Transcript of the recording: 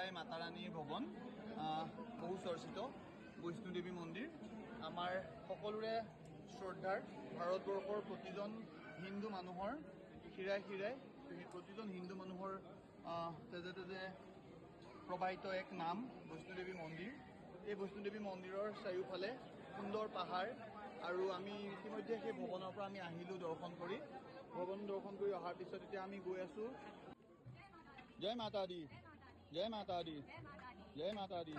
জয় মাতা ৰাণীৰ ভৱন, বহু চৰ্চিত বৈষ্ণোদেৱী মন্দিৰ। আমাৰ সকলোৰে শ্ৰদ্ধাৰ ভাৰতবৰ্ষৰ প্ৰতিজন হিন্দু মানুহৰ শিৰাই শিৰাই প্ৰতিজন হিন্দু মানুহৰ তেজে তেজে প্ৰবাহিত এক নাম বৈষ্ণোদেৱী মন্দিৰ। এই বৈষ্ণোদেৱী মন্দিৰৰ চাৰিওফালে সুন্দৰ পাহাৰ, আৰু আমি ইতিমধ্যে সেই ভৱনৰ পৰা আমি আহিলোঁ দৰ্শন কৰি। ভৱন দৰ্শন কৰি অহাৰ পিছত এতিয়া আমি গৈ আছোঁ। জয় মাতা দি, জয় মাতা দি, জয় মাতা দি।